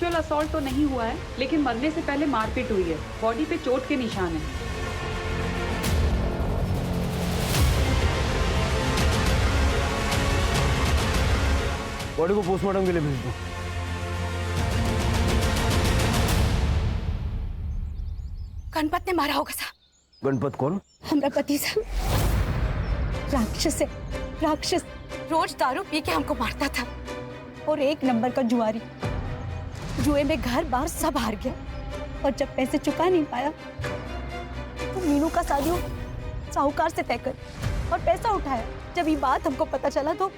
Sexual assault तो नहीं हुआ है, लेकिन मरने से पहले मारपीट हुई है। बॉडी पे चोट के निशान हैं। बॉडी को पोस्टमार्टम के लिए भेज दो। गणपत ने मारा होगा साहब। गणपत कौन? हमारा पति साहब राक्षस है, राक्षस। रोज दारू पी के हमको मारता था और एक नंबर का जुआरी। जुए में घर बार सब हार गया और जब पैसे चुका नहीं पाया तो मीनू का शादी साहूकार से तय कर और पैसा उठाया। जब ये बात हमको पता चला तो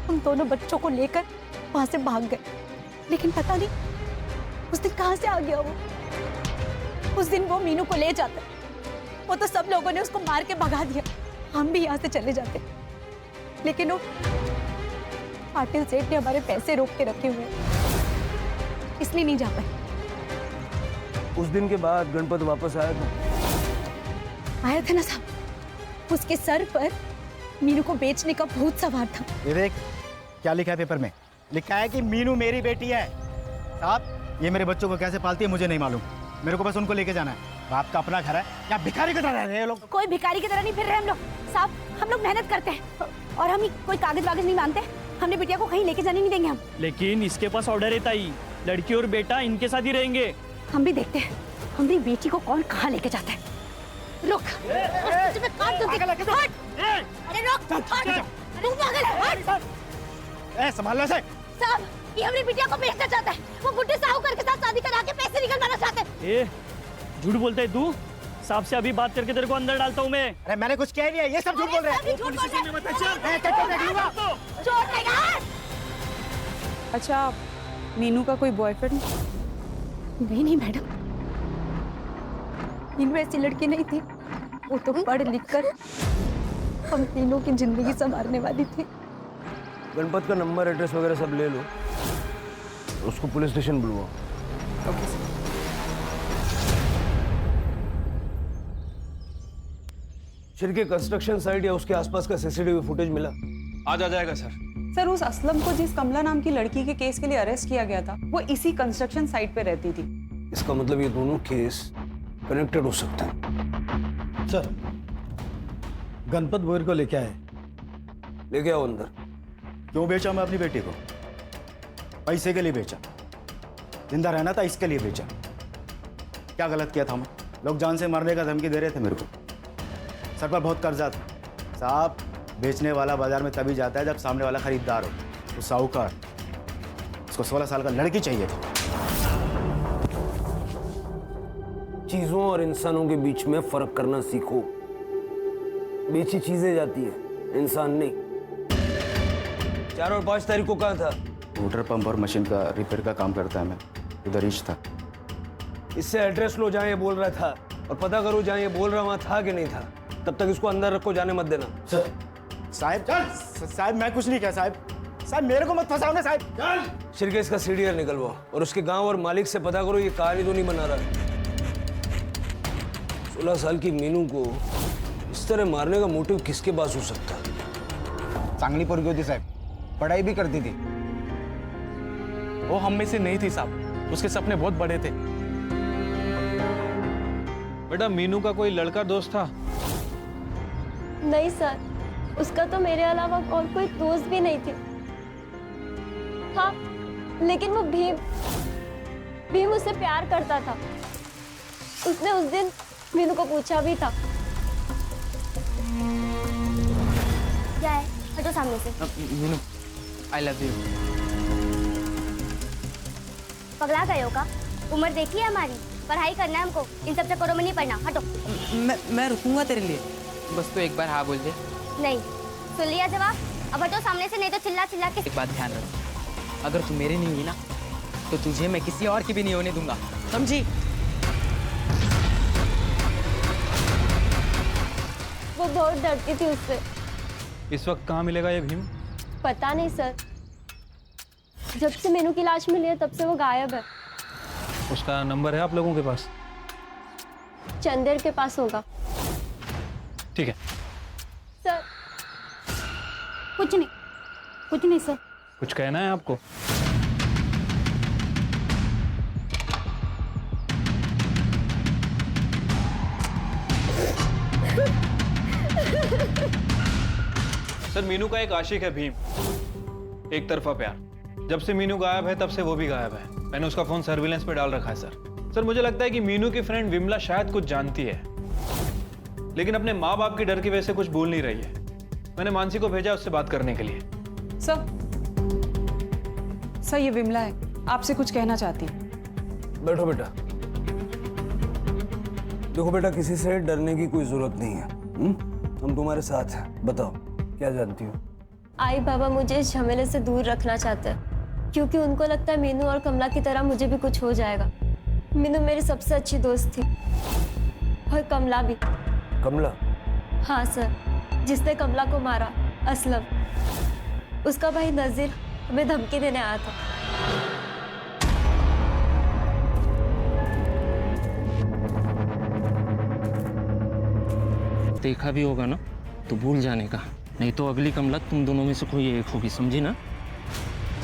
हम दोनों बच्चों को लेकर वहां से भाग गए। लेकिन पता नहीं उस दिन कहां से आ गया वो। उस दिन वो मीनू को ले जाता, वो तो सब लोगों ने उसको मार के भगा दिया। हम भी यहाँ से चले जाते, लेकिन वो पाटिल सेठ ने हमारे पैसे रोक के रखे हुए, इसलिए नहीं जा पाए। उस दिन के बाद गणपत वापस आया था? आया था ना साहब। उसके सर पर मीनू को बेचने का भूत सवार था। ये देख क्या लिखा है पेपर में। लिखा है कि मीनू मेरी बेटी है। साहब ये मेरे बच्चों को कैसे पालती है मुझे नहीं मालूम, मेरे को बस उनको लेके जाना है। आपका अपना घर है या भिखारी की तरह रह रहे हैं लोग? कोई भिखारी की तरह नहीं फिर रहे हम लोग साहब। हम लोग मेहनत करते हैं और हम कोई कागज वागज नहीं मानते। हमने बिटिया को कहीं लेके जाने नहीं देंगे हम। लेकिन इसके पास ऑर्डर है ताई, लड़की और बेटा इनके साथ ही रहेंगे। हम भी देखते हैं हमारी बेटी को कौन कहाँ लेके जाता है। रुक, तुम्हें काट दूंगी। हट! अरे रुक, हट! तू पागल है, हट! संभाल लो इसे। साहब ये हमारी बिटिया को बेचना चाहता है। वो बुड्ढे साहूकार के साथ शादी करा के पैसे निकलवाना चाहता है। ए, झूठ बोलता है तू। साहब से अभी बात करके तेरे को अंदर डालता हूँ मैं। अरे मैंने कुछ किया ही नहीं है, ये सब झूठ बोल रहे हैं। छोड़ देगा। अच्छा, मीनू का कोई बॉयफ्रेंड? नहीं मैडम, मीनू ऐसी लड़की नहीं थी। वो तो पढ़ लिख कर हम तीनों की जिंदगी संवारने वाली थी। गणपत का नंबर एड्रेस वगैरह सब ले लो, उसको पुलिस स्टेशन बुलवाओ। Okay sir. Shirke construction site या उसके आसपास का सीसीटीवी फुटेज मिला? आज आ जाएगा सर। सर, उस असलम को जिस कमला नाम की लड़की के केस के लिए अरेस्ट किया गया था, वो इसी कंस्ट्रक्शन साइट पे रहती थी। इसका मतलब ये दोनों केस कनेक्टेड हो सकते हैं। सर, गणपत बोर को लेके आए। लेके आओ अंदर। क्यों बेचा मैं अपनी बेटी को? पैसे के लिए बेचा। जिंदा रहना था इसके लिए बेचा। क्या गलत किया था मैं? लोग जान से मरने का धमकी दे रहे थे मेरे को। सर पर बहुत कर्जा था साहब। बेचने वाला बाजार में तभी जाता है जब सामने वाला खरीदार हो। तो साहूकार, उसको 16 साल का लड़की चाहिए था। चीजों और इंसानों के बीच में फर्क करना सीखो। बेची चीजें जाती है, इंसान नहीं। 4 और 5 तारीख को कहाँ था? मोटर पंप और मशीन का रिपेयर का काम करता है मैं, उधर ही था। इससे एड्रेस लो जहाँ ये बोल रहा था और पता करो जहाँ ये बोल रहा वहाँ था कि नहीं था। तब तक इसको अंदर रखो, जाने मत देना। सर साहब मैं कुछ नहीं किया साहब मेरे को मत फंसाओ ना साहब। शिरके इसका सीडीआर निकलवाओ और उसके गांव और मालिक से पता करो ये कहानी तो नहीं बना रहा। 16 साल की मीनू को इस तरह मारने का मोटिव किसके पास हो सकता है? चांगली पोरगी होती साहब, पढ़ाई भी करती थी। वो हम में से नहीं थी साहब, उसके सपने बहुत बड़े थे। बेटा मीनू का कोई लड़का दोस्त था? नहीं सर, उसका तो मेरे अलावा और कोई दोस्त भी नहीं थे। हाँ, लेकिन वो भीम उससे प्यार करता था। उसने उस दिन मीनू को पूछा भी था। क्या है? हटो सामने से। Meenu, I love you. पगला गए हो का? उम्र देखी है हमारी, पढ़ाई करना है हमको, इन सब चक्करों में नहीं पड़ना। हटो। मैं रुकूंगा तेरे लिए, बस तो एक बार हाँ बोल दे। नहीं, सुन लिया जवाब? अब हटो सामने से, नहीं तो चिल्ला चिल्ला के। एक बात ध्यान रख, अगर तू मेरे नहीं हुई ना तो तुझे मैं किसी और की भी नहीं होने दूंगा, समझी? वो बहुत डरती थी उससे। इस वक्त कहाँ मिलेगा ये भीम? पता नहीं सर, जब से मीनू की लाश मिली है तब से वो गायब है। उसका नंबर है आप लोगों के पास? चंदेर के पास होगा। ठीक है। सर कुछ नहीं सर। कुछ कहना है आपको? सर मीनू का एक आशिक है भीम, एक तरफा प्यार। जब से मीनू गायब है तब से वो भी गायब है। मैंने उसका फोन सर्विलेंस पे डाल रखा है सर। मुझे लगता है कि मीनू की फ्रेंड विमला शायद कुछ जानती है, लेकिन अपने माँ बाप की डर की वजह से कुछ बोल नहीं रही है। मैंने मानसी को भेजा उससे बात करने के लिए। सर ये विमला है, आपसे कुछ कहना चाहती है। बैठो बेटा। देखो बेटा, किसी से डरने की कोई जरूरत नहीं है। हम तुम्हारे साथ हैं। बताओ क्या जानती हो? आई बाबा मुझे इस झमेले से दूर रखना चाहते हैं, क्योंकि उनको लगता है मीनू और कमला की तरह मुझे भी कुछ हो जाएगा। मीनू मेरी सबसे अच्छी दोस्त थी, और कमला भी। कमला? हाँ सर, जिसने कमला को मारा, असलम। उसका भाई नजीर हमें धमकी देने आया था। देखा भी होगा ना तो भूल जाने का, नहीं तो अगली कमला तुम दोनों में से कोई एक होगी, समझी ना?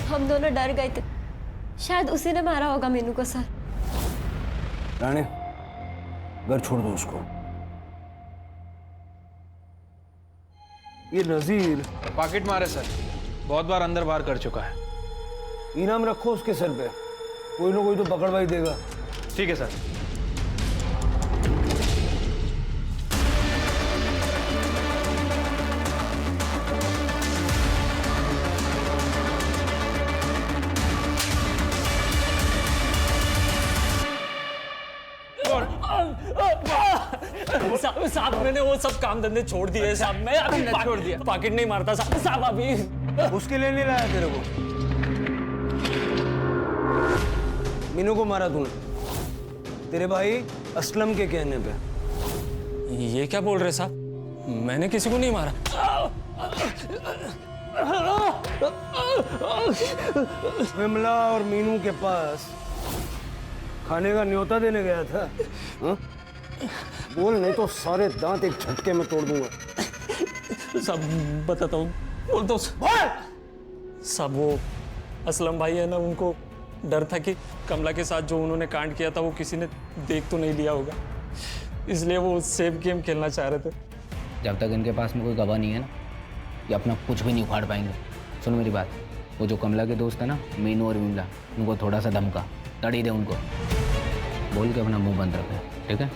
हम दोनों डर गए थे, शायद उसी ने मारा होगा मीनू को सर। राणे, घर छोड़ दो उसको। ये नजीर पॉकेट मारे सर, बहुत बार अंदर बाहर कर चुका है। इनाम रखो उसके सर पे, कोई ना कोई तो पकड़वाई देगा। ठीक है सर। साहब मैंने वो सब काम धंधे छोड़ दिए साहब। मैं अभी छोड़ दिया, पॉकेट नहीं मारता साहब अभी। उसके लिए नहीं लाया तेरे को? मीनू को मारा तूने तेरे भाई असलम के कहने पे। ये क्या बोल रहे साहब? मैंने किसी को नहीं मारा। विमला और मीनू के पास खाने का न्योता देने गया था। हा? बोल, नहीं तो सारे दांत एक झटके में तोड़ दूंगा। सब बताता हूँ, बोल दो सब। वो असलम भाई है ना, उनको डर था कि कमला के साथ जो उन्होंने कांड किया था वो किसी ने देख तो नहीं लिया होगा, इसलिए वो सेफ गेम खेलना चाह रहे थे। जब तक इनके पास में कोई गवाह नहीं है ना, ये अपना कुछ भी नहीं उखाड़ पाएंगे। सुनो मेरी बात, वो जो कमला के दोस्त है ना, मीनू और विमला, उनको थोड़ा सा धमका, तड़ी दे उनको, बोल के अपना मुंह बंद रखे, ठीक है?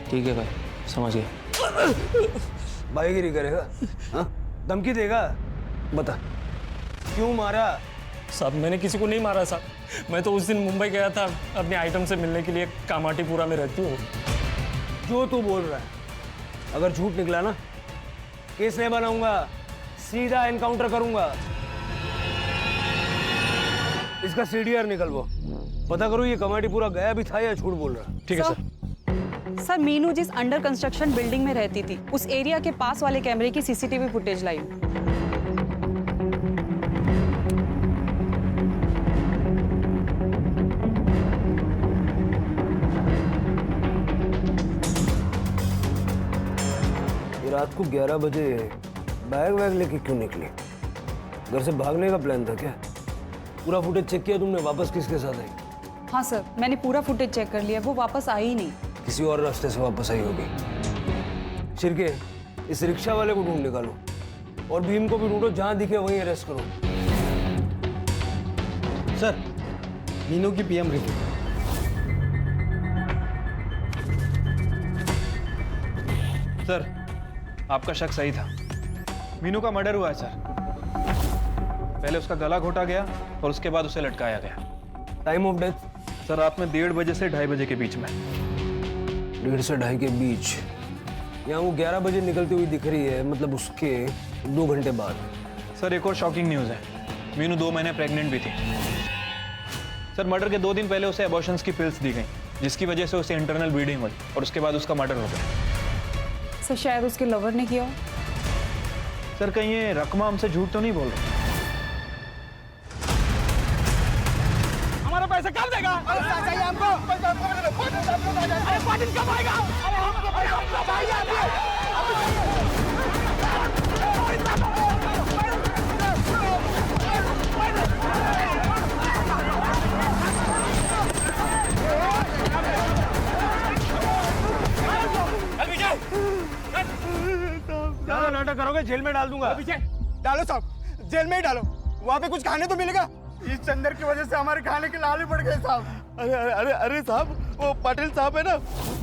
ठीक है भाई, समझ गए। भाईगिरी करेगा? हाँ? धमकी देगा? बता क्यों मारा? साहब मैंने किसी को नहीं मारा साहब। मैं तो उस दिन मुंबई गया था अपने आइटम से मिलने के लिए, कामाटीपुरा में रहती हूँ। जो तू बोल रहा है अगर झूठ निकला ना, केस नहीं बनाऊंगा, सीधा एनकाउंटर करूंगा। इसका सीडीआर निकलवाओ, पता करो ये कमाटीपुरा गया भी था या झूठ बोल रहा है। ठीक है सर। सर मीनू जिस अंडर कंस्ट्रक्शन बिल्डिंग में रहती थी, उस एरिया के पास वाले कैमरे की सीसीटीवी फुटेज लाई। रात को 11 बजे बैग वैग लेके क्यों निकली? घर से भागने का प्लान था क्या? पूरा फुटेज चेक किया तुमने? वापस किसके साथ आई? हाँ सर, मैंने पूरा फुटेज चेक कर लिया, वो वापस आई ही नहीं। किसी और रास्ते से वापस आई होगी। शिरके, इस रिक्शा वाले को ढूंढ निकालो और भीम को भी ढूंढो, जहां दिखे वहीं अरेस्ट करो। सर, मीनू की पीएम रिपोर्ट। सर आपका शक सही था, मीनू का मर्डर हुआ है सर। पहले उसका गला घोटा गया और उसके बाद उसे लटकाया गया। Time of death? सर रात में 1:30 बजे से 2:30 बजे के बीच में। 1:30 से 2:30 के बीच? यहाँ वो 11 बजे निकलती हुई दिख रही है, मतलब उसके 2 घंटे बाद। सर एक और शॉकिंग न्यूज़ है, मीनू 2 महीने प्रेग्नेंट भी थी। सर मर्डर के 2 दिन पहले उसे एबॉर्शंस की पिल्स दी गई, जिसकी वजह से उसे इंटरनल ब्लीडिंग हुई और उसके बाद उसका मर्डर हो गया। सर शायद उसके लवर ने किया हो। सर कहीं ये रकमा हमसे झूठ तो नहीं बोल रहे? हमारा पैसा कब देगा? चाहिए हमको। अरे पाटिल कब आएगा? अरे हमको चाहिए। नाटक करोगे जेल में डाल दूंगा। पीछे डालो साहब, जेल में ही डालो, वहाँ पे कुछ खाने तो मिलेगा। इस चंदर की वजह से हमारे खाने के लाल ही पड़ गए साहब। अरे अरे अरे अरे साहब, वो पाटिल साहब है ना,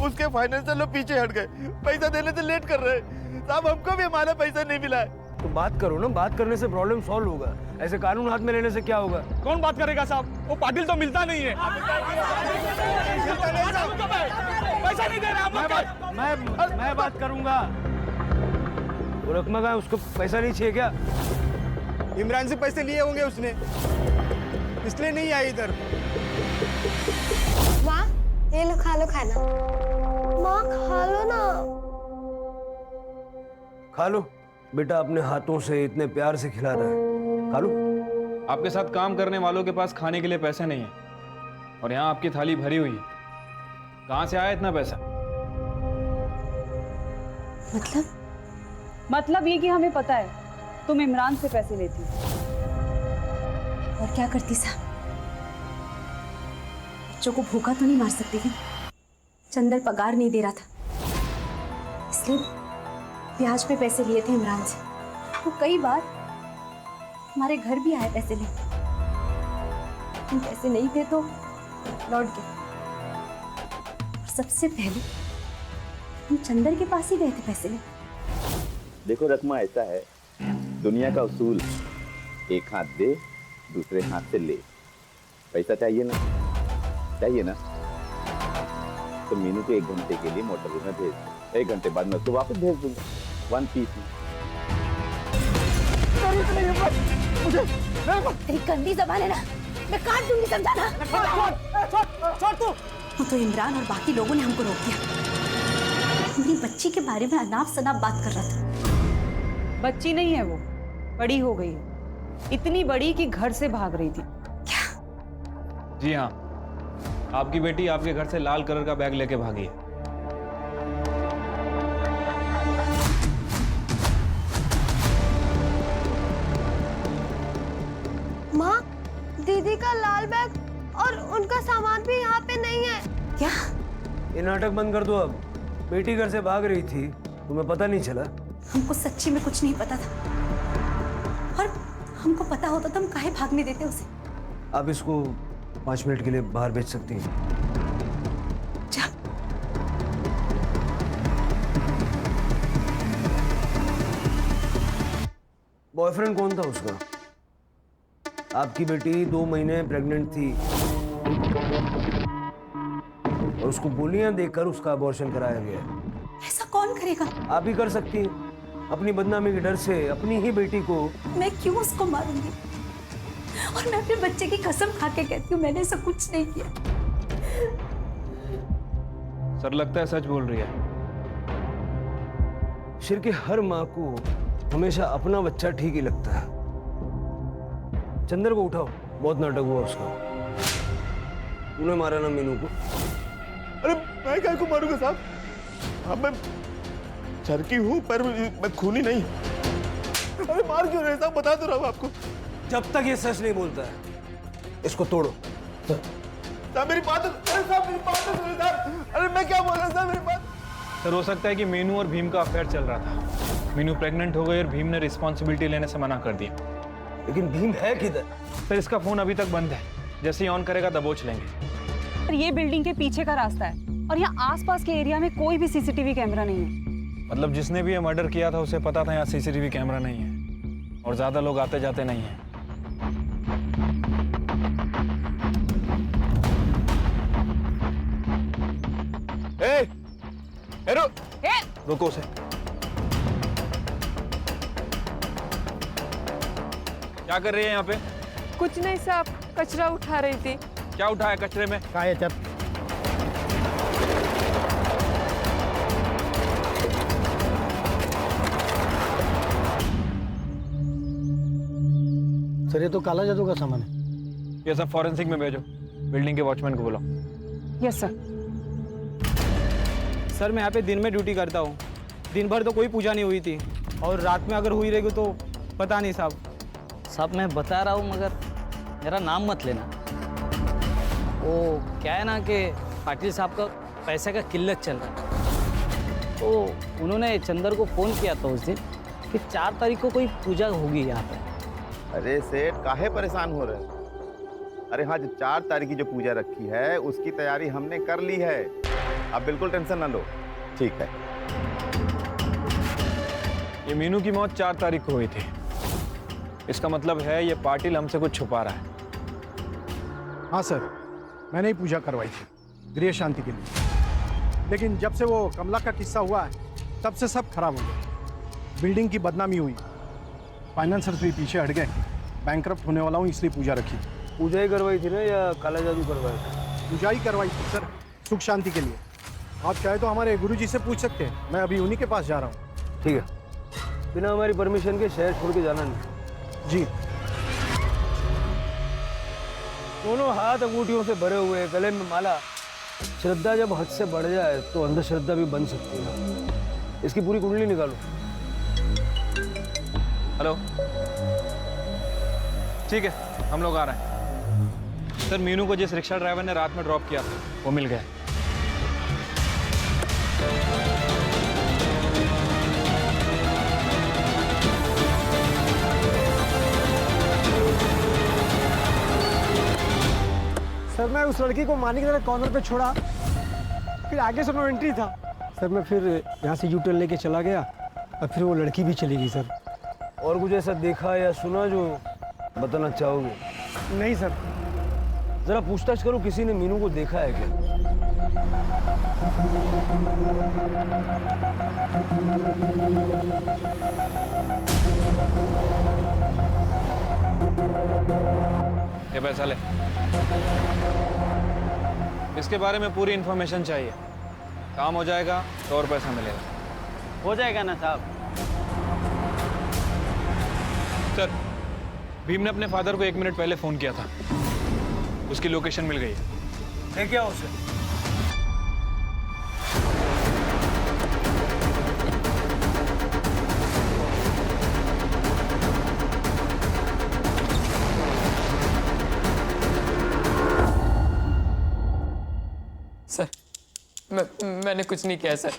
उसके फाइनेंशियल लोग पीछे हट गए, पैसा देने से लेट कर रहे हैं साहब। हमको भी हमारा पैसा नहीं मिला है। तो बात करो ना, बात करने से प्रॉब्लम सॉल्व होगा, ऐसे कानून हाथ में लेने से क्या होगा? कौन बात करेगा साहब? वो पाटिल तो मिलता नहीं है। पैसा नहीं दे रहा। मैं बात करूंगा। वो रकमा का उसको पैसा नहीं चाहिए क्या? इमरान से पैसे लिए होंगे उसने, इसलिए नहीं आई इधर। माँ ये लो, खा लो खाना। माँ खा लो ना। खा लो बेटा, अपने हाथों से इतने प्यार से खिला रहा है, खा लो। आपके साथ काम करने वालों के पास खाने के लिए पैसे नहीं है, और यहाँ आपकी थाली भरी हुई है। कहाँ से आया इतना पैसा? मतलब ये कि हमें पता है तुम इमरान से पैसे लेती हो। और क्या करती साहब, बच्चों को भूखा तो नहीं मार सकती थी। चंदर पगार नहीं दे रहा था, इसलिए ब्याज पे पैसे लिए थे इमरान से। वो कई बार हमारे घर भी आए पैसे लेने, हम पैसे नहीं थे तो लौट गए। और सबसे पहले हम चंदर के पास ही गए थे पैसे लेने। देखो रकमा, ऐसा है दुनिया का उसूल, एक हाथ दे दूसरे हाथ से ले। पैसा चाहिए ना, चाहिए ना, तो मीनू को 1 घंटे के लिए मोटरवे में भेज दो। 1 घंटे बाद मैं उसको वापस भेज दूंगा 1 पीस में। तेरी गंदी जबान है ना, मैं काट दूंगी, समझा ना? छोड़ तू। वो तो इमरान और बाकी लोगों ने हमको रोक दिया। मेरी बच्ची के बारे में अनाप शनाप बात कर रहा था। बच्ची नहीं है वो, बड़ी हो गई है, इतनी बड़ी कि घर से भाग रही थी। जी हाँ, आपकी बेटी आपके घर से लाल कलर का बैग लेके भागी है। माँ दीदी का लाल बैग और उनका सामान भी यहाँ पे नहीं है। क्या? ये नाटक बंद कर दो अब। बेटी घर से भाग रही थी, तुम्हें पता नहीं चला? हमको सच्ची में कुछ नहीं पता था, और हमको पता होता तो हम काहे भागने देते उसे। आप इसको 5 मिनट के लिए बाहर भेज सकती हैं। जा। बॉयफ्रेंड कौन था उसका? आपकी बेटी 2 महीने प्रेग्नेंट थी और उसको गोलियां देकर उसका अबॉर्शन कराया गया। ऐसा कौन करेगा? आप ही कर सकती हैं, अपनी बदनामी के डर से अपनी ही बेटी को। मैं क्यों उसको मारूंगी? और मैं अपने बच्चे की कसम खा के कहती हूँ मैंने ऐसा कुछ नहीं किया। सर लगता है सच बोल रही है। शिर के हर माँ को हमेशा अपना बच्चा ठीक ही लगता है। चंदर को उठाओ, बहुत नाटक हुआ उसका। तूने मारा ना मीनू को? अरे मैं क्या को मारूंगा साहब? अब मैं चरकी हूँ पर मैं खूनी नहीं। अरे मार क्यों रहे साहब? बता तो रहा हूँ आपको। जब तक ये सच नहीं बोलता है, इसको तोड़ो। साहब मेरी बात, अरे साहब मेरी बात तो सुनो साहब। अरे मैं क्या बोल रहा साहब, मेरी बात। सर हो सकता है कि मीनू और भीम का अफेयर चल रहा था। मीनू प्रेग्नेंट हो गई और भीम ने रिस्पॉन्सिबिलिटी लेने से मना कर दिया। लेकिन भीम है किधर? सर इसका फोन अभी तक बंद है, जैसे ही ऑन करेगा दबोच लेंगे। और ये बिल्डिंग के पीछे का रास्ता है और यहाँ आसपास के एरिया में कोई भी सीसीटीवी कैमरा नहीं है। मतलब जिसने भी ये मर्डर किया था उसे पता था यहाँ सीसीटीवी कैमरा नहीं है और ज्यादा लोग आते जाते नहीं हैं। रुको उसे। क्या कर रही है यहाँ पे? कुछ नहीं साहब, कचरा उठा रही थी। क्या उठाया कचरे में? काय चप। सर ये तो काला जादू का सामान है। ये सब फॉरेंसिक में भेजो। बिल्डिंग के वॉचमैन को बुलाओ। Yes sir. सर मैं यहाँ पे दिन में ड्यूटी करता हूँ, दिन भर तो कोई पूजा नहीं हुई थी और रात में अगर हुई रहेगी तो पता नहीं साहब। साहब मैं बता रहा हूँ मगर मेरा नाम मत लेना। वो क्या है ना कि पाटिल साहब का पैसे का किल्लत चल रहा है, तो उन्होंने चंदर को फ़ोन किया था उस दिन कि 4 तारीख को कोई पूजा होगी यहाँ पे। अरे सेठ काहे परेशान हो रहे हैं? अरे हाँ, जो 4 तारीख की जो पूजा रखी है उसकी तैयारी हमने कर ली है। आप बिल्कुल टेंशन ना लो। ठीक है। ये मीनू की मौत 4 तारीख को हुई थी। इसका मतलब है ये पाटिल हमसे कुछ छुपा रहा है। हाँ सर, मैंने ही पूजा करवाई थी गृह शांति के लिए, लेकिन जब से वो कमला का किस्सा हुआ है तब से सब खराब हो गया। बिल्डिंग की बदनामी हुई, फाइनेंसर्स भी पीछे हट गए, बैंकरप्ट होने वाला हूँ इसलिए पूजा रखी। पूजा ही करवाई थी ना या काला जादू करवाया था? पूजा ही करवाई थी सर, सुख शांति के लिए। आप चाहे तो हमारे गुरुजी से पूछ सकते हैं, मैं अभी उन्हीं के पास जा रहा हूँ। ठीक है, बिना हमारी परमिशन के शहर छोड़ के जाना नहीं। जी। दोनों हाथ अंगूठियों से भरे हुए, गले में माला। श्रद्धा जब हद से बढ़ जाए तो अंधश्रद्धा भी बन सकती है। इसकी पूरी कुंडली निकालो। हेलो, ठीक है, हम लोग आ रहे हैं। सर, मीनू को जिस रिक्शा ड्राइवर ने रात में ड्रॉप किया था वो मिल गया। सर मैं उस लड़की को मारने की तरह कॉर्नर पे छोड़ा, फिर आगे से नो एंट्री था सर। मैं फिर यहाँ से यू टर्न लेके चला गया और फिर वो लड़की भी चली गई सर। और कुछ ऐसा देखा या सुना जो बताना चाहोगे? नहीं सर। जरा पूछताछ करो, किसी ने मीनू को देखा है क्या? ये पैसा ले। इसके बारे में पूरी इन्फॉर्मेशन चाहिए। काम हो जाएगा तो और पैसा मिलेगा। हो जाएगा ना साहब। सर, भीम ने अपने फादर को 1 मिनट पहले फोन किया था, उसकी लोकेशन मिल गई है। क्या उसे? सर, मैंने कुछ नहीं किया सर।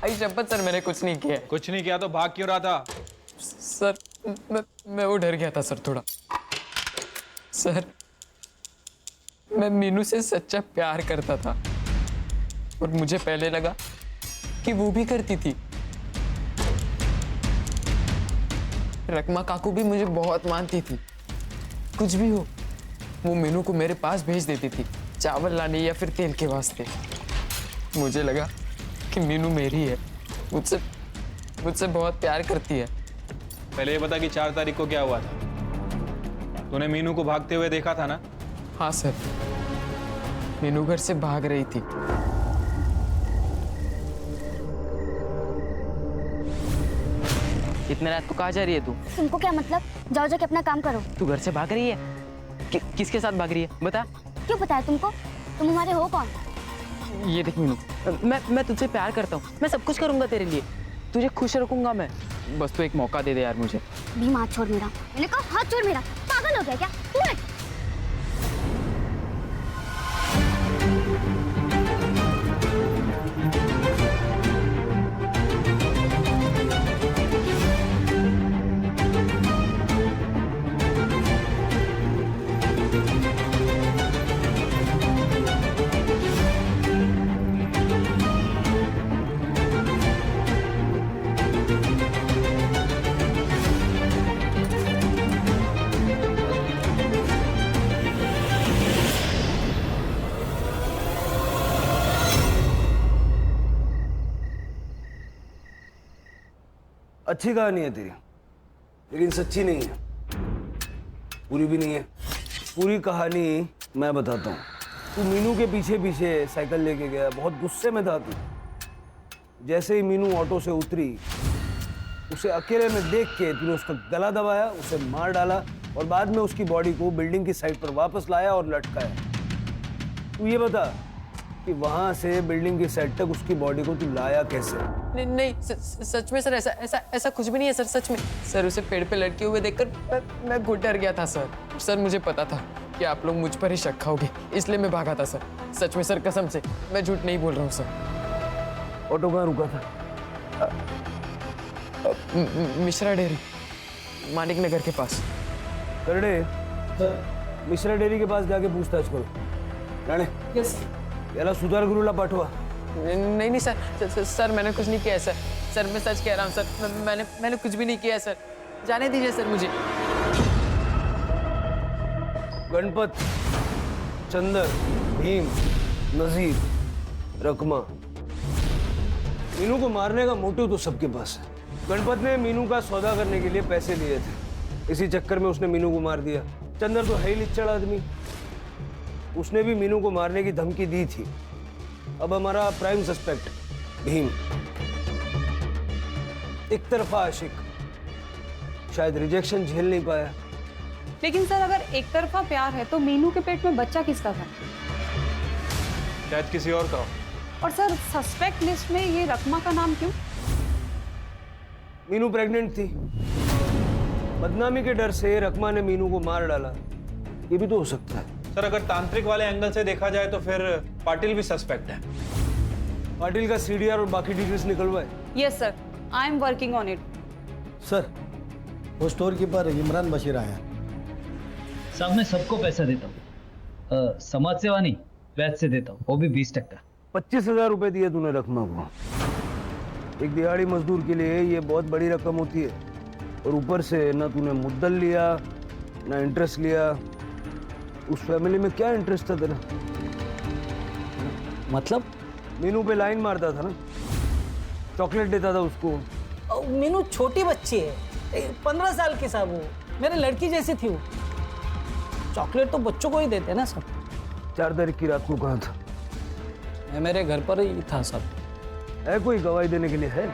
आई शपथ सर, मैंने कुछ नहीं किया। कुछ नहीं किया तो भाग क्यों रहा था? सर, मैं वो डर गया था सर थोड़ा। सर, मैं मीनू से सच्चा प्यार करता था और मुझे पहले लगा कि वो भी करती थी। रकमा काकू भी मुझे बहुत मानती थी। कुछ भी हो, वो मीनू को मेरे पास भेज देती थी, चावल लाने या फिर तेल के वास्ते। मुझे लगा कि मीनू मेरी है, मुझसे बहुत प्यार करती है। पहले ये बता कि 4 तारीख को क्या हुआ था? तूने मीनू को भागते हुए देखा था ना? हाँ सर, मीनू घर से भाग रही थी। इतने रात को कहाँ जा रही है तू? तुमको क्या मतलब? जाओ जाके अपना काम करो। तू घर से भाग रही है? किसके साथ भाग रही है बता? क्यों पता है तुमको? तुम हमारे हो कौन? ये देख मीनू, मैं तुझसे प्यार करता हूँ, मैं सब कुछ करूंगा तेरे लिए, तुझे खुश रखूंगा मैं। बस तू एक मौका दे दे यार मुझे। भीम हाथ छोड़ मेरा। मैंने कहा हाथ छोड़ मेरा। पागल हो गया क्या तू? अच्छी कहानी है तेरी, लेकिन सच्ची नहीं है, पूरी भी नहीं है। पूरी कहानी मैं बताता हूँ। तू मीनू के पीछे पीछे साइकिल लेके गया, बहुत गुस्से में था तू। जैसे ही मीनू ऑटो से उतरी, उसे अकेले में देख के तूने उसका गला दबाया, उसे मार डाला और बाद में उसकी बॉडी को बिल्डिंग की साइड पर वापस लाया और लटकाया। तू ये बता कि वहां से बिल्डिंग की साइड तक उसकी बॉडी को तू लाया कैसे? नहीं, सच में सर, ऐसा कुछ भी नहीं है सर, सच में। सर, उसे पेड़ पे लटके हुए देखकर मैं घुट डर गया था सर। सर, मुझे पता था कि आप लोग मुझ पर ही शक खाओगे, इसलिए मैं भागा था सर। सच में सर, कसम से मैं झूठ नहीं बोल रहा हूँ सर। ऑटो कहाँ रुका था? मिश्रा डेयरी, मानिक नगर के पास। करड़े मिश्रा डेयरी के पास जाके पूछताछ करो। राणे यस। याला सुधार गुरुला पाठवा। नहीं सर मैंने कुछ नहीं किया है सर मैं सच कह रहा हूँ सर, मैंने कुछ भी नहीं किया है सर, जाने दीजिए सर मुझे। गणपत, चंदर, भीम, नजीर, रकमा, मीनू को मारने का मोटिव तो सबके पास है। गणपत ने मीनू का सौदा करने के लिए पैसे लिए थे, इसी चक्कर में उसने मीनू को मार दिया। चंदर तो है ही लिच्चड़ आदमी, उसने भी मीनू को मारने की धमकी दी थी। अब हमारा प्राइम सस्पेक्ट भीम, एक तरफा आशिक, शायद रिजेक्शन झेल नहीं पाया। लेकिन सर अगर एक तरफा प्यार है तो मीनू के पेट में बच्चा किसका था? शायद किसी और का हो। और सर सस्पेक्ट लिस्ट में ये रकमा का नाम क्यों? मीनू प्रेग्नेंट थी, बदनामी के डर से रकमा ने मीनू को मार डाला, ये भी तो हो सकता है। सर अगर तांत्रिक वाले एंगल से देखा जाए तो फिर पाटिल भी सस्पेक्ट है। पाटिल का सीडीआर और बाकी डिटेल्स निकलवाए। Yes sir, I am working on it. Sir वो स्टोर कीपर इमरान बशीर आया। साहब मैं सबको पैसा देता हूँ, समाज सेवा नहीं वैसे से देता हूँ, वो भी 20%। 25,000 रुपए दिए तूने रकमा को। एक दिहाड़ी मजदूर के लिए ये बहुत बड़ी रकम होती है, और ऊपर से ना तूने मुद्दल लिया ना इंटरेस्ट लिया। उस फैमिली में क्या इंटरेस्ट था तेरा? मतलब मीनू पे लाइन मारता था ना, चॉकलेट देता था उसको। मीनू छोटी बच्ची है, 15 साल की साहब, वो मेरे लड़की जैसी थी वो। चॉकलेट तो बच्चों को ही देते हैं ना सब। 4 तारीख की रात को कहाँ था? मैं मेरे घर पर ही था सब। है कोई गवाही देने के लिए? है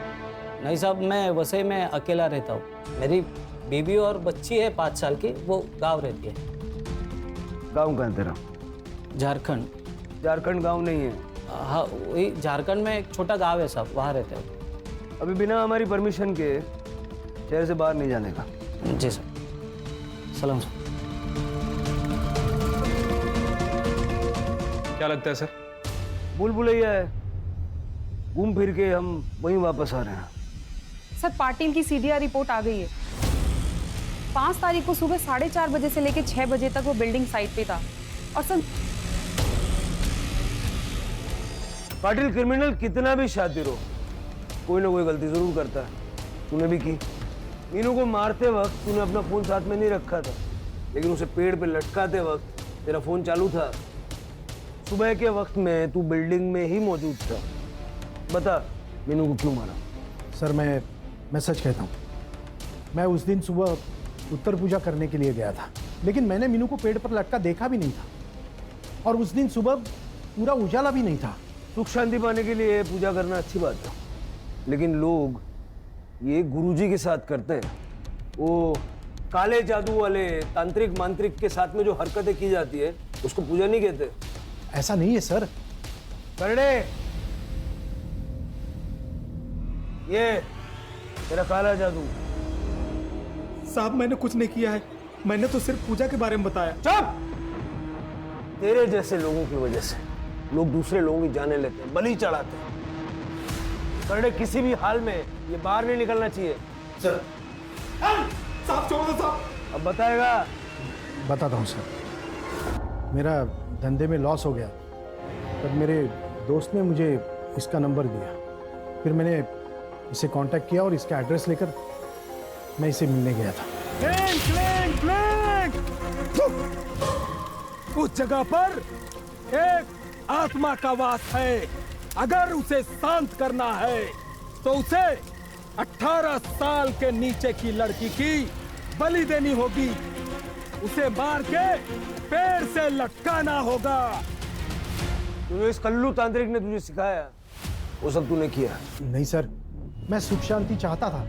नहीं साहब, मैं वैसे में अकेला रहता हूँ। मेरी बीवी और बच्ची है 5 साल की, वो गाँव रहती है। गाँव कहाँ है तेरा? झारखंड। झारखंड गाँव नहीं है? हाँ वही झारखंड में एक छोटा गाँव है साहब, वहाँ रहते हो। अभी बिना हमारी परमिशन के शहर से बाहर नहीं जाने का। जी सर। सलाम सर। क्या लगता है सर? भूल भुलैया है, घूम फिर के हम वहीं वापस आ रहे हैं। सर पाटिल की सीडीआर रिपोर्ट आ गई है। 5 तारीख को सुबह 4:30 बजे से लेकर 6 बजे तक वो बिल्डिंग साइट पे था। और सर पाटिल क्रिमिनल कितना भी शातिर हो, कोई ना कोई गलती जरूर करता है। तूने भी की। मीनू को मारते वक्त तूने अपना फोन साथ में नहीं रखा था, लेकिन उसे पेड़ पे लटकाते वक्त तेरा फोन चालू था। सुबह के वक्त में तू बिल्डिंग में ही मौजूद था। बता मीनू को क्यों मारा? सर मैं सच कहता हूँ, मैं उस दिन सुबह उत्तर पूजा करने के लिए गया था, लेकिन मैंने मीनू को पेड़ पर लटका देखा भी नहीं था। और उस दिन सुबह पूरा उजाला भी नहीं था। सुख शांति पाने के लिए पूजा करना अच्छी बात है, लेकिन लोग ये गुरुजी के साथ करते हैं। वो काले जादू वाले तांत्रिक मांत्रिक के साथ में जो हरकतें की जाती है उसको पूजा नहीं कहते। ऐसा नहीं है सर। करड़े, ये तेरा काला जादू। साहब मैंने कुछ नहीं किया है, मैंने तो सिर्फ पूजा के बारे में बताया। चुप! तेरे जैसे लोगों की वजह से लोग दूसरे लोगों की जाने लेते हैं, बलि चढ़ाते हैं। करड़े, किसी भी हाल में ये बाहर नहीं निकलना चाहिए। सर साहब छोड़ दो साहब। अब बताएगा? बताता हूँ सर। मेरा धंधे में लॉस हो गया, तब मेरे दोस्त ने मुझे इसका नंबर दिया। फिर मैंने इसे कांटेक्ट किया और इसका एड्रेस लेकर मैं इसे मिलने गया था। उस जगह पर एक आत्मा का वास है। अगर उसे शांत करना है तो उसे 18 साल के नीचे की लड़की की बलि देनी होगी। उसे मार के पेड़ से लटकाना होगा। जो इस कल्लू तांत्रिक ने तुझे सिखाया वो सब तूने किया? नहीं सर, मैं सुख शांति चाहता था,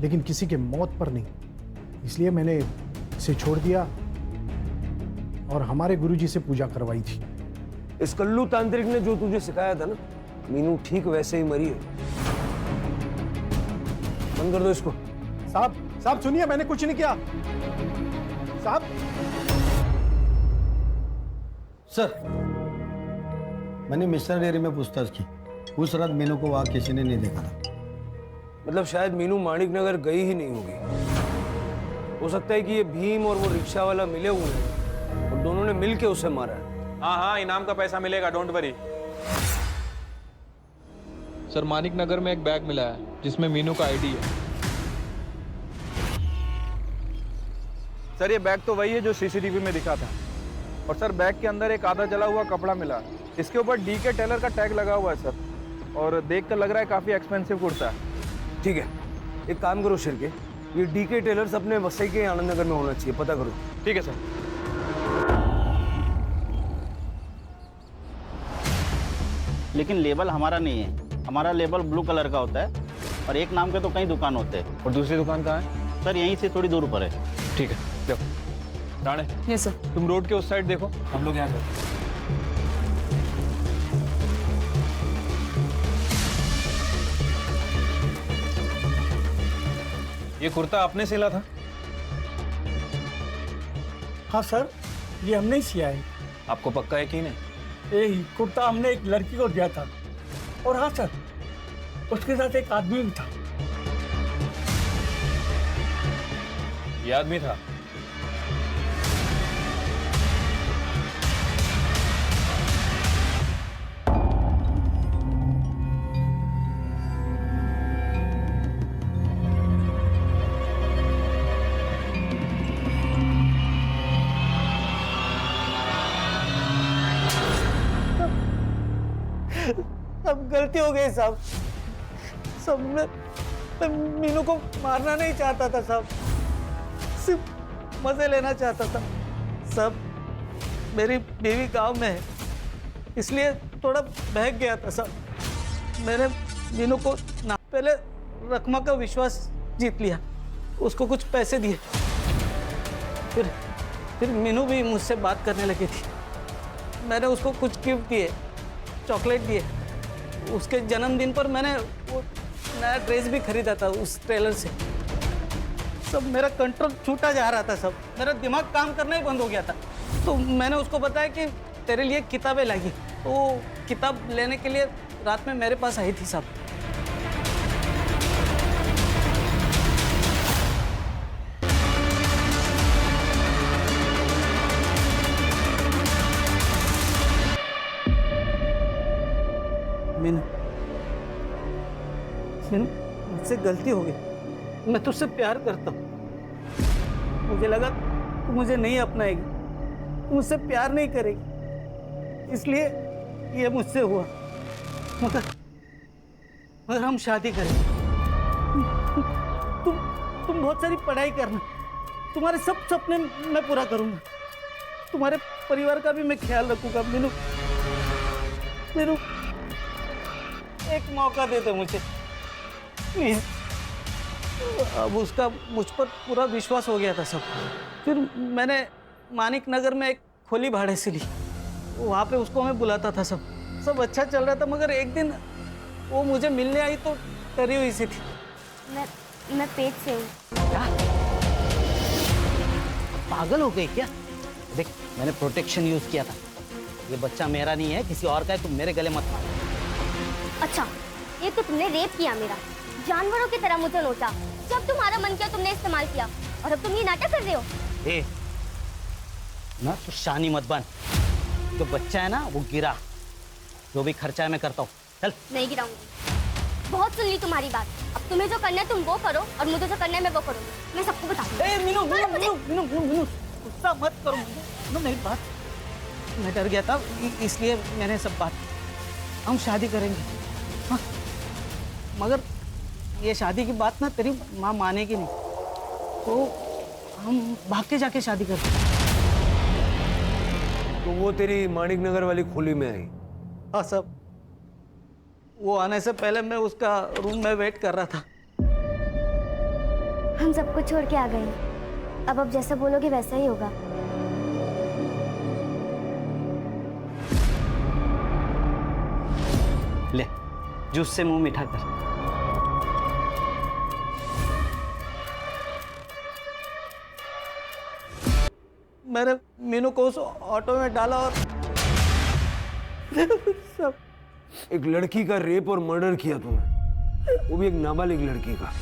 लेकिन किसी के मौत पर नहीं। इसलिए मैंने इसे छोड़ दिया और हमारे गुरुजी से पूजा करवाई थी। इस कल्लू तांत्रिक ने जो तुझे सिखाया था ना, मीनू ठीक वैसे ही मरी है। बंद कर दो इसको। साहब सुनिए, मैंने कुछ नहीं किया। साहब। सर मैंने मिश्रा डेयरी में पूछताछ की। उस रात मीनू को वहां किसी ने नहीं देखा था। मतलब शायद मीनू माणिक नगर गई ही नहीं होगी। हो सकता है कि ये भीम और वो रिक्शा वाला मिले हुए हैं और दोनों ने मिलके उसे मारा है। हाँ हाँ, इनाम का पैसा मिलेगा, डोंट वरी। सर मानिक नगर में एक बैग मिला है जिसमें मीनू का आईडी है। सर ये बैग तो वही है जो सीसीटीवी में दिखा था। और सर बैग के अंदर एक आधा जला हुआ कपड़ा मिला। इसके ऊपर डीके टेलर का टैग लगा हुआ है सर, और देखकर लग रहा है काफी एक्सपेंसिव कुर्ता है। ठीक है, एक काम करो शिरके, ये डीके टेलर्स अपने वसई के आनंद नगर में होना चाहिए, पता करो। ठीक है सर। लेकिन लेबल हमारा नहीं है, हमारा लेबल ब्लू कलर का होता है और एक नाम के तो कई दुकान होते हैं। और दूसरी दुकान कहाँ है? सर यहीं से थोड़ी दूर पर है। ठीक है, लो राणे। Yes sir. तुम रोड के उस साइड देखो, हम लोग यहाँ से। ये कुर्ता आपने सिला था? हाँ सर, ये हमने ही सिया है। आपको पक्का यकीन है? यही कुर्ता हमने एक लड़की को दिया था। और हाँ सर, उसके साथ एक आदमी भी था। ये आदमी था? अब गलती हो गई साहब। सब मैं मीनू को मारना नहीं चाहता था साहब, सिर्फ मजे लेना चाहता था। सब मेरी बीवी गांव में है, इसलिए थोड़ा बहक गया था साहब। मैंने मीनू को ना पहले रकमा का विश्वास जीत लिया, उसको कुछ पैसे दिए, फिर मीनू भी मुझसे बात करने लगी थी। मैंने उसको कुछ गिफ्ट दिए, चॉकलेट दिए। उसके जन्मदिन पर मैंने वो नया ड्रेस भी खरीदा था उस टेलर से। सब मेरा कंट्रोल छूटा जा रहा था, सब मेरा दिमाग काम करना ही बंद हो गया था। तो मैंने उसको बताया कि तेरे लिए किताबें लागी, तो वो किताब लेने के लिए रात में मेरे पास आई थी साहब। मीनू, मुझसे गलती हो गई। मैं तुझसे प्यार करता हूँ। मुझे लगा तू मुझे नहीं अपनाएगी, तू मुझसे प्यार नहीं करेगी, इसलिए ये मुझसे हुआ। मगर हम शादी करेंगे। तुम बहुत सारी पढ़ाई करना, तुम्हारे सब सपने मैं पूरा करूँगा। तुम्हारे परिवार का भी मैं ख्याल रखूंगा। मीनू, मीनू, एक मौका दे दो मुझे प्लीज। अब उसका मुझ पर पूरा विश्वास हो गया था सब। फिर मैंने मानिक नगर में एक खोली भाड़े से ली, वहाँ पे उसको मैं बुलाता था। सब अच्छा चल रहा था, मगर एक दिन वो मुझे मिलने आई तो डरी हुई सी थी। मैं पेट से हूँ। पागल हो गई क्या? देख, मैंने प्रोटेक्शन यूज किया था। ये बच्चा मेरा नहीं है, किसी और का है। तुम मेरे गले मत मारो। अच्छा, ये तो तुमने रेप किया मेरा, जानवरों की तरह मुझे नोचा। जब तुम्हारा मन किया तुमने इस्तेमाल किया, और अब तुम ये नाटक कर रहे हो। ए, ना तो शानी मत बन। जो बच्चा है ना वो गिरा, जो भी खर्चा है मैं करता हूँ। चल। नहीं गिराऊंगी, बहुत सुन ली तुम्हारी बात। अब तुम्हें जो करना है तुम वो करो, और मुझे जो करना है मैं वो करूंगी। मैं सबको बताऊंगी। मीनू, मीनू, मीनू, मीनू, मीनू, मीनू, गुस्सा मत करो। मीनू, मेरी बात, मैं डर गया था इसलिए मैंने सब बात। हम शादी करेंगे, हाँ। मगर ये शादी की बात ना तेरी माँ मानेगी नहीं, तो हम भाग के जाके शादी करते। तो वो तेरी माणिक नगर वाली खोली में आई? हाँ सब, वो आने से पहले मैं उसका रूम में वेट कर रहा था। हम सबको छोड़ के आ गए। अब जैसा बोलोगे वैसा ही होगा। ले, जूस से मुंह मीठा कर। मैंने मीनू को उस ऑटो में डाला और सब। एक लड़की का रेप और मर्डर किया तूने, वो भी एक नाबालिग लड़की का।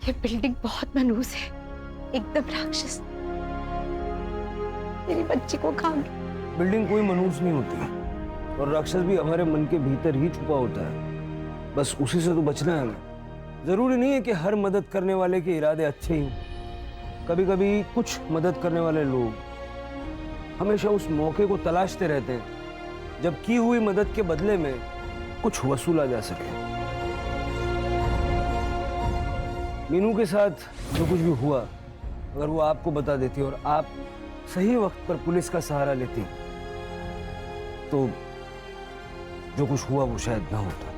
ये बिल्डिंग बहुत मनहूस है, एकदम राक्षस। मेरी बच्ची को खा गई। बिल्डिंग कोई मनहूस नहीं होती और राक्षस भी हमारे मन के भीतर ही छुपा होता है, बस उसी से तो बचना है हमें। जरूरी नहीं है कि हर मदद करने वाले के इरादे अच्छे ही हों। कभी कभी कुछ मदद करने वाले लोग हमेशा उस मौके को तलाशते रहते हैं जब की हुई मदद के बदले में कुछ वसूला जा सके। मीनू के साथ जो कुछ भी हुआ, अगर वो आपको बता देती और आप सही वक्त पर पुलिस का सहारा लेती तो जो कुछ हुआ वो शायद ना होता।